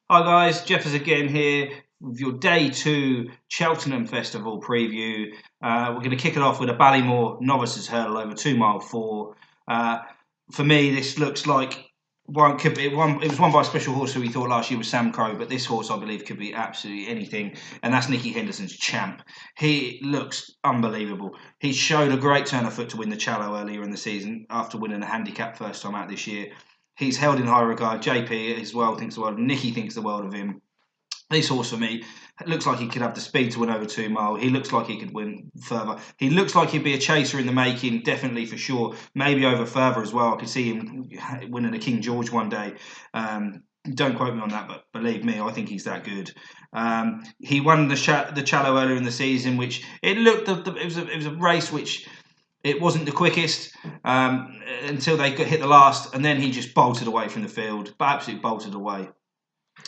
Hi guys, Jeff is again here with your day two Cheltenham Festival preview. We're going to kick it off with a Ballymore novices hurdle over 2 mile four. Uh, for me, this looks like one could be one. It was won by a special horse who we thought last year was Sam Crow, but this horse I believe could be absolutely anything, and that's Nicky Henderson's Champ. He looks unbelievable. He showed a great turn of foot to win the Challow earlier in the season after winning a handicap first time out this year. He's held in high regard. JP as well thinks the world of him. Nicky thinks the world of him. This horse for me looks like he could have the speed to win over 2 mile. He looks like he could win further. He looks like he'd be a chaser in the making, definitely for sure. Maybe over further as well. I could see him winning a King George one day. Don't quote me on that, but believe me, I think he's that good. He won the Challow earlier in the season, which it looked it was a race which it wasn't the quickest until they hit the last, and then he just bolted away from the field, but absolutely bolted away.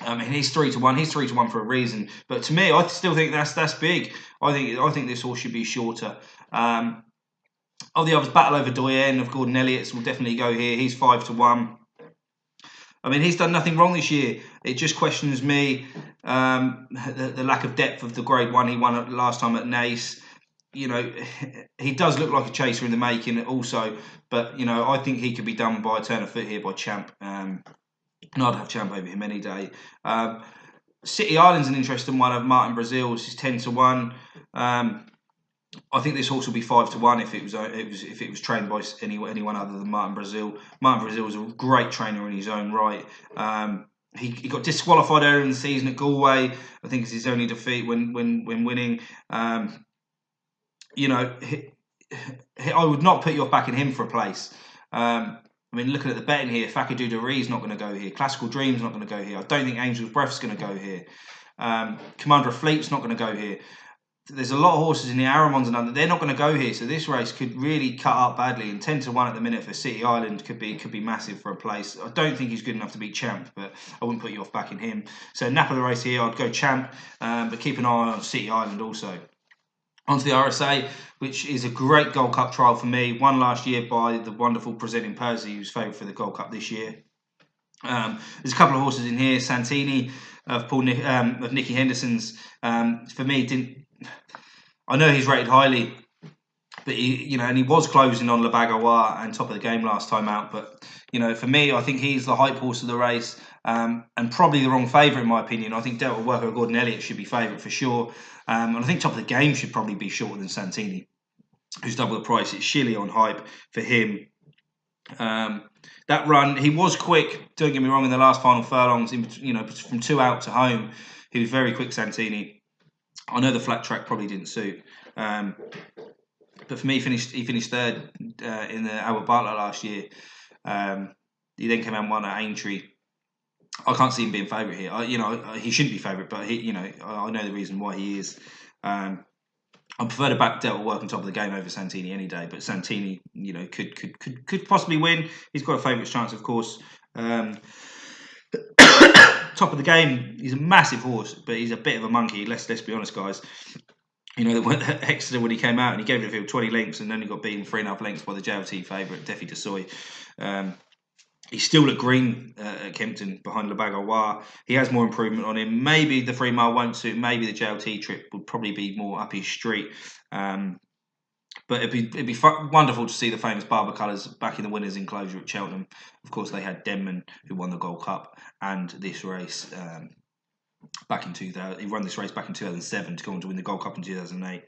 And he's 3 to 1. He's 3 to 1 for a reason. But to me, I still think that's big. I think this horse should be shorter. Of the others, Battle Over Doyen of Gordon Elliott's will definitely go here. He's 5 to 1. I mean, he's done nothing wrong this year. It just questions me the lack of depth of the Grade One he won last time at Naas. You know, he does look like a chaser in the making also, but I think he could be done by a turn of foot here by Champ. And I'd have Champ over him any day. City Island's an interesting one of Martin Brazil's. He's 10 to 1. I think this horse will be 5 to 1 if it was trained by anyone other than Martin Brazil. Martin Brazil is a great trainer in his own right. He got disqualified earlier in the season at Galway. I think it's his only defeat when winning. I would not put you off backing him for a place. I mean, looking at the betting here, Fakadu is not going to go here. Classical Dream's not going to go here. I don't think Angel's Breath's going to go here. Commander of Fleet's not going to go here. There's a lot of horses in the Aramons and under. They're not going to go here, so this race could really cut up badly. And 10 to 1 at the minute for City Island could be massive for a place. I don't think he's good enough to beat Champ, but I wouldn't put you off backing him. So nap of the race here, I'd go Champ, but keep an eye on City Island also. Onto the RSA, which is a great Gold Cup trial for me. Won last year by the wonderful Presenting Percy, who's favourite for the Gold Cup this year. There's a couple of horses in here. Santini of Nicky Henderson's. For me, I know he's rated highly, but he was closing on Le Bagawa and top of the game last time out. But for me, I think he's the hype horse of the race, and probably the wrong favourite in my opinion. I think Delta Worker Gordon Elliott should be favourite for sure, and I think top of the game should probably be shorter than Santini, who's double the price. It's Shilly on hype for him. That run, he was quick. Don't get me wrong. In the last final furlongs, from 2 out to home, he was very quick. Santini. I know the flat track probably didn't suit. But for me, he finished third in the Albert Bartlett last year. He then came out and won at Aintree. I can't see him being favourite here. He shouldn't be favourite, but I know the reason why he is. I prefer to back Delta Work on top of the game over Santini any day, but Santini, could possibly win. He's got a favourites chance, of course. Top of the game, he's a massive horse, but he's a bit of a monkey. Let's be honest, guys. Exeter when he came out and he gave the field 20 lengths and only got beaten 3.5 lengths by the JLT favourite, Defi Desoy. He still looked green at Kempton behind Le Bagawa. He has more improvement on him. Maybe the 3 mile won't suit. Maybe the JLT trip would probably be more up his street. But it'd be wonderful to see the famous Barber colours back in the winners' enclosure at Cheltenham. Of course, they had Denman, who won the Gold Cup, and this race back in 2000. He won this race back in 2007 to go on to win the Gold Cup in 2008.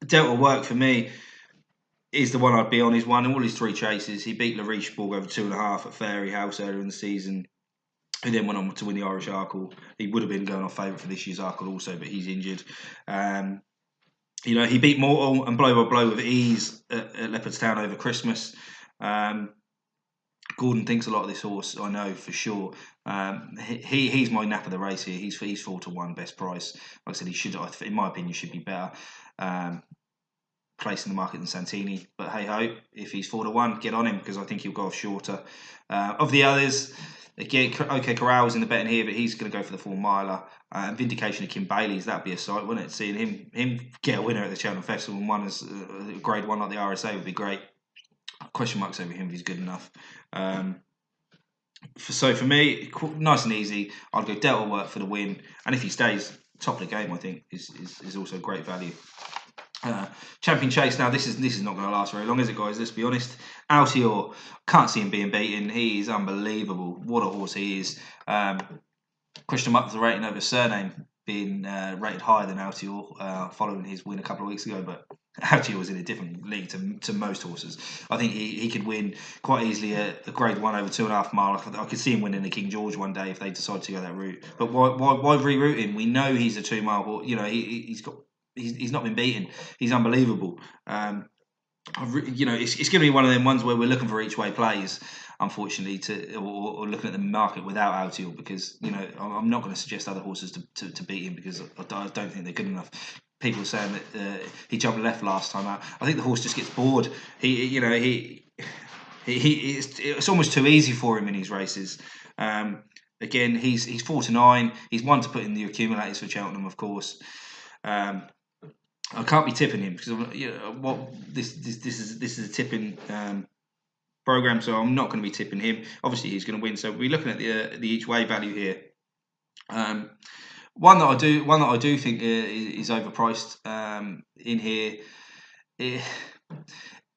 Delta Work for me is the one I'd be on. He's won all his 3 chases. He beat Laricheborg over 2.5 at Fairy House earlier in the season. He then went on to win the Irish Arkle. He would have been going off favourite for this year's Arkle also, but he's injured. He beat Mortal and blow by blow with ease at Leopardstown over Christmas. Gordon thinks a lot of this horse, I know for sure. He's my nap of the race here. He's 4 to 1 best price. Like I said, he should, in my opinion, should be better place in the market than Santini. But hey ho, if he's 4 to 1, get on him because I think he'll go off shorter. Of the others, again, OK Corral's in the betting here, but he's going to go for the 4 miler. Vindication of Kim Bailey's, that'd be a sight, wouldn't it? Seeing him get a winner at the Cheltenham Festival and won as a grade 1 like the RSA would be great. Question marks over him if he's good enough. So for me, nice and easy. I'd go Delta Work for the win, and if he stays top of the game, I think is also great value. Uh, Champion Chase. Now this is not going to last very long, is it, guys? Let's be honest. Altior, can't see him being beaten. He is unbelievable. What a horse he is. Pushed him up to the rating over surname, being rated higher than Altior following his win a couple of weeks ago. But Altior was in a different league to most horses. I think he could win quite easily a Grade 1 over 2.5 mile. I could see him winning the King George one day if they decide to go that route. But why reroute him? We know he's a 2 mile horse. You know, he's not been beaten. He's unbelievable. It's going to be one of them ones where we're looking for each way plays, unfortunately, or looking at the market without Altior, because I'm not going to suggest other horses to beat him, because I don't think they're good enough. People are saying that he jumped left last time out. I think the horse just gets bored. It's almost too easy for him in his races. Again, he's 4 to 9. He's one to put in the accumulators for Cheltenham, of course. I can't be tipping him because this is a tipping program, so I'm not going to be tipping him. Obviously, he's going to win. So we're looking at the each way value here. One that I do think is overpriced in here.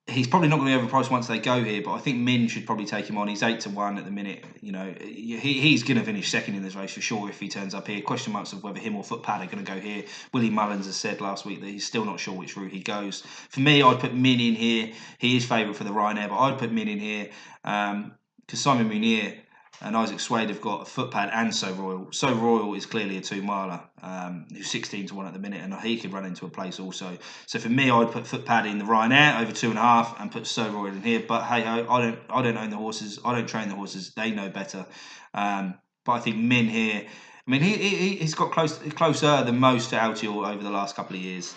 He's probably not going to be overpriced once they go here, but I think Min should probably take him on. He's 8 to 1 at the minute. He's going to finish second in this race for sure if he turns up here. Question marks of whether him or Footpad are going to go here. Willie Mullins has said last week that he's still not sure which route he goes. For me, I'd put Min in here. He is favourite for the Ryanair, but I'd put Min in here because Simon Munier and Isaac Swade have got Footpad and So Royal. So Royal is clearly a 2 miler, who's 16 to 1 at the minute, and he could run into a place also. So for me, I'd put Footpad in the Ryanair over 2.5 and put So Royal in here. But hey ho, I don't own the horses. I don't train the horses. They know better. But I think Min here. I mean, he's got closer than most to Altior over the last couple of years.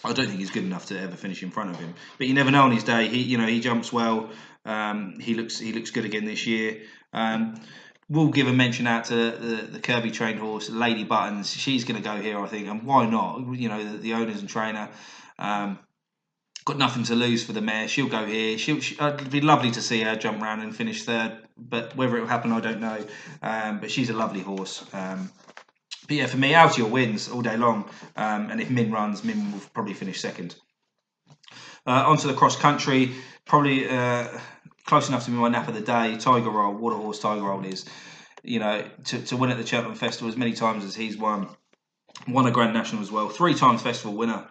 I don't think he's good enough to ever finish in front of him. But you never know on his day. He jumps well. He looks good again this year. We'll give a mention out to the Kirby trained horse, Lady Buttons. She's going to go here, I think, and why not? The owners and trainer got nothing to lose for the mare. She'll go here. It'd be lovely to see her jump round and finish third, but whether it will happen, I don't know. But she's a lovely horse. But yeah, for me, Altior wins all day long, and if Min runs, Min will probably finish second. Onto the cross country, probably close enough to be my nap of the day. Tiger Roll, what a horse Tiger Roll is. To win at the Cheltenham Festival as many times as he's won a Grand National as well. 3 times festival winner.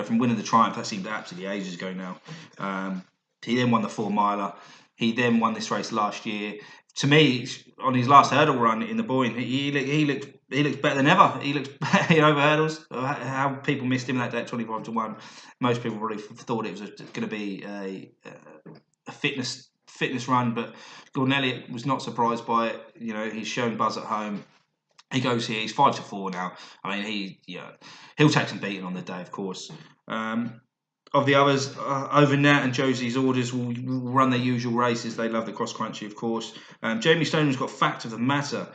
From winning the Triumph, that seemed absolutely ages ago now. He then won the 4 miler. He then won this race last year. To me, on his last hurdle run in the Boyne, he looked better than ever. He looked better over hurdles. How people missed him that day at 25 to 1. Most people probably thought it was going to be a fitness run, but Gordon Elliott was not surprised by it. He's shown buzz at home. He goes here. He's 5 to 4 now. I mean, he'll take some beating on the day, of course. Of the others, over Nat and Josie's Orders will run their usual races. They love the cross country, of course. Jamie Stoneman's got Fact of the Matter,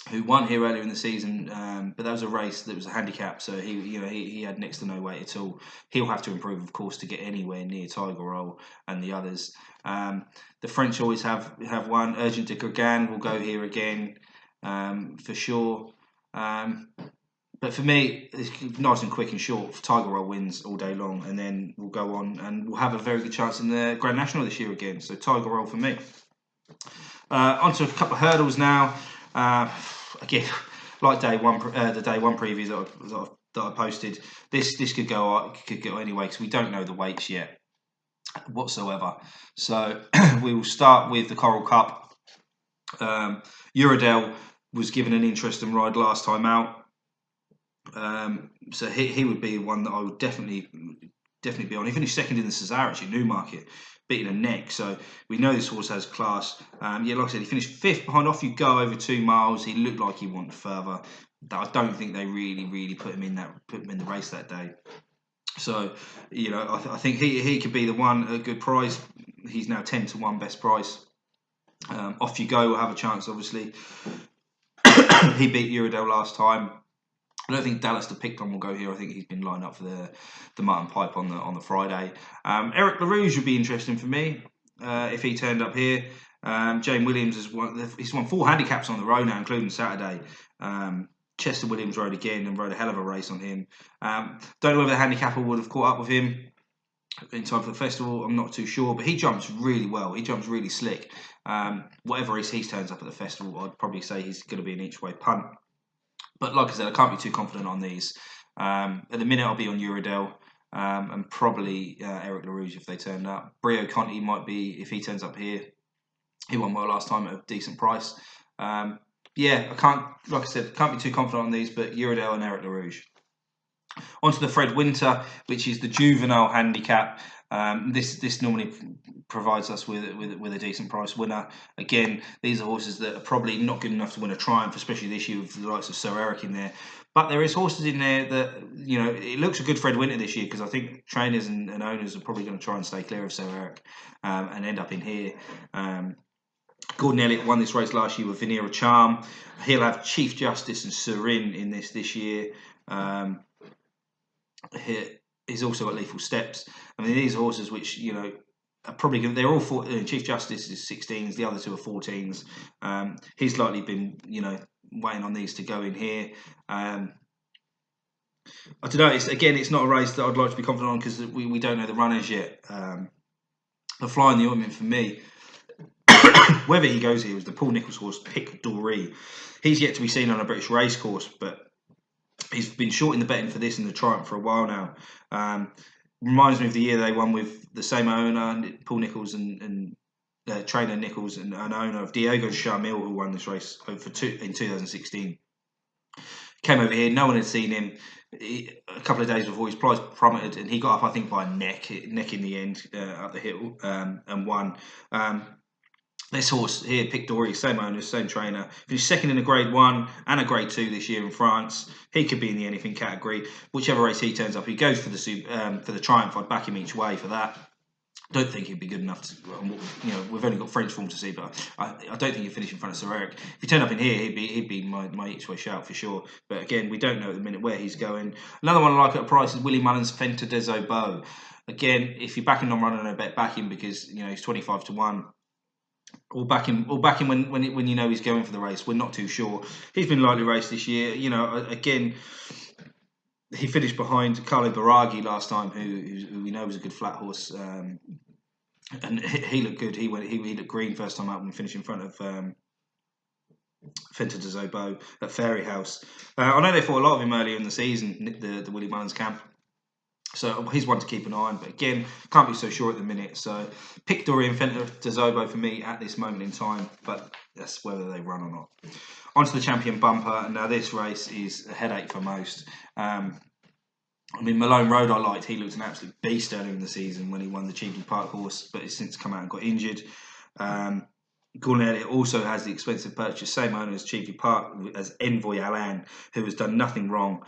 who won here earlier in the season, but that was a race that was a handicap, so he had next to no weight at all. He'll have to improve, of course, to get anywhere near Tiger Roll and the others. The French always have one. Urgent de Gauguin will go here again, for sure. But for me, it's nice and quick and short. Tiger Roll wins all day long, and then we'll go on and we'll have a very good chance in the Grand National this year again. So Tiger Roll for me. Onto a couple of hurdles now. Again, like the day one preview that I posted. This could go anyway because we don't know the weights yet whatsoever. So we will start with the Coral Cup. Uradel was given an interesting ride last time out. So he would be one that I would definitely be on. He finished second in the Cesarich in Newmarket, beating a neck. So we know this horse has class. Like I said, he finished 5th behind Off You Go over 2 miles. He looked like he wanted further. I don't think they really put him in the race that day. So I think he could be the one at a good price. He's now 10 to 1 best price. Off You Go will have a chance, obviously. He beat Uradel last time. I don't think Dallas the Picton will go here. I think he's been lined up for the Mutton Pipe on the Friday. Eric LaRouge would be interesting for me if he turned up here. Jane Williams he's won 4 handicaps on the road now, including Saturday. Chester Williams rode again and rode a hell of a race on him. Don't know whether the handicapper would have caught up with him in time for the festival. I'm not too sure, but he jumps really well. He jumps really slick. Whatever race he turns up at the festival, I'd probably say he's going to be an each-way punt. But like I said, I can't be too confident on these. At the minute, I'll be on Uradel and probably Eric LaRouge if they turn up. Brio Conti might be, if he turns up here. He won well last time at a decent price. Yeah, I can't, like I said, can't be too confident on these, but Uradel and Eric LaRouge. Onto the Fred Winter, which is the juvenile handicap. This normally provides us with a decent price winner. Again, these are horses that are probably not good enough to win a Triumph, especially this year with the likes of Sir Eric in there. But there is horses in there that, you know, it looks a good Fred Winter this year, because I think trainers and owners are probably going to try and stay clear of Sir Eric and end up in here. Gordon Elliott won this race last year with Veneer of Charm. He'll have Chief Justice and Serin in this year. He's also got Lethal Steps. I mean, these are horses which, you know, are probably they're all Chief Justice is 16s, the other two are 14s. He's likely been, you know, waiting on these to go in here. I don't know. It's not a race that I'd like to be confident on because we don't know the runners yet. The fly in the ointment for me, whether he goes here, is the Paul Nicholls horse Pic D'Orhy. He's yet to be seen on a British racecourse, but he's been short in the betting for this in the Triumph for a while now. Reminds me of the year they won with the same owner, Paul Nicholls and trainer Nicholls and an owner of Diego Charmil, who won this race in 2016. Came over here, no one had seen him. A couple of days before his price plummeted, and he got up, I think, by a neck in the end up the hill and won. This horse here, Pic D'Orhy, same owner, same trainer, finished second in a Grade 1 and a Grade 2 this year in France. He could be in the anything category. Whichever race he turns up, he goes for the Triumph. I'd back him each way for that. Don't think he'd be good enough to, you know, we've only got French form to see, but I don't think he'd finish in front of Sir Eric. If he turned up in here, he'd be my each way shout for sure. But again, we don't know at the minute where he's going. Another one I like at a price is Willie Mullins' Fenta des Obeaux. Again, if you're backing on running, I bet back him because, you know, he's 25 to 1. Or back him when you know he's going for the race. We're not too sure. He's been lightly raced this year. You know, again, he finished behind Carlo Baraghi last time, who we know was a good flat horse, and he looked good. He looked green first time out and finished in front of Fenta des Obeaux at Fairy House. I know they fought a lot of him earlier in the season, the Willie Mullins camp. So he's one to keep an eye on, but again, can't be so sure at the minute. So Pic D'Orhy and Fenta des Obeaux for me at this moment in time, but that's whether they run or not. Onto the Champion Bumper, and now this race is a headache for most. I mean, Malone Road I liked. He looked an absolute beast earlier in the season when he won the Cheveley Park horse, but he's since come out and got injured. Gordon Elliott also has the expensive purchase, same owner as Cheveley Park, as Envoy Alain, who has done nothing wrong.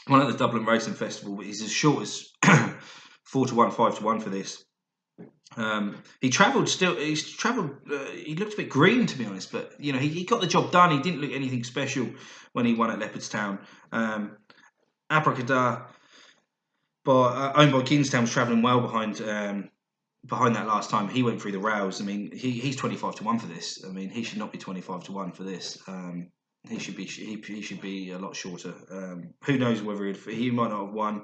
One at the Dublin Racing Festival, but he's as short as 4 to 1, 5 to 1 for this. He travelled still. He looked a bit green, to be honest, but you know he got the job done. He didn't look anything special when he won at Leopardstown. Abracadabra, owned by Kingstown, was travelling well behind that last time. He went through the rails. I mean, he's 25 to 1 for this. I mean, he should not be 25 to 1 for this. He should be a lot shorter. Who knows whether he might not have won.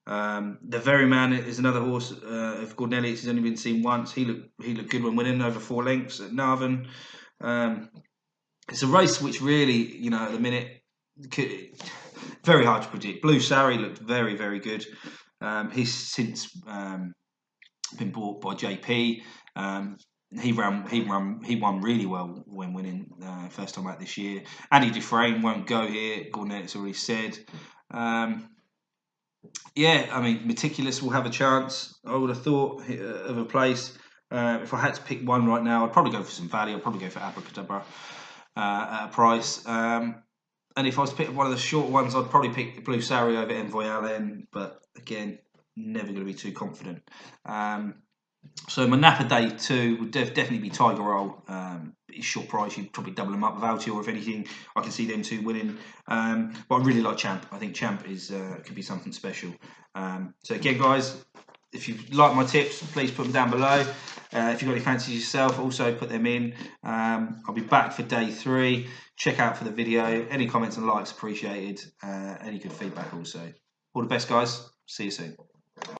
The Very Man is another horse of Gordon Elliott's. He's only been seen once. He looked good when winning over 4 lengths at Navan. It's a race which really, you know, at the minute, very hard to predict. Blue Sari looked very, very good. He's since been bought by JP. He won really well when winning first time out this year. Andy Dufresne won't go here. Gordon Elliott's already said. Yeah, I mean, Meticulous will have a chance. I would have thought of a place. If I had to pick one right now, I'd probably go for some value. I'd probably go for Abracadabra at a price. And if I was to pick one of the short ones, I'd probably pick Blue Sari over Envoy Allen. But again, never going to be too confident. So my Napa Day 2 would definitely be Tiger Roll. It's short price, you'd probably double them up with Altior. If anything, I can see them 2 winning. But I really like Champ. I think Champ is could be something special. So again, guys, if you like my tips, please put them down below. If you've got any fancies yourself, also put them in. I'll be back for day 3. Check out for the video. Any comments and likes appreciated. Any good feedback also. All the best, guys. See you soon.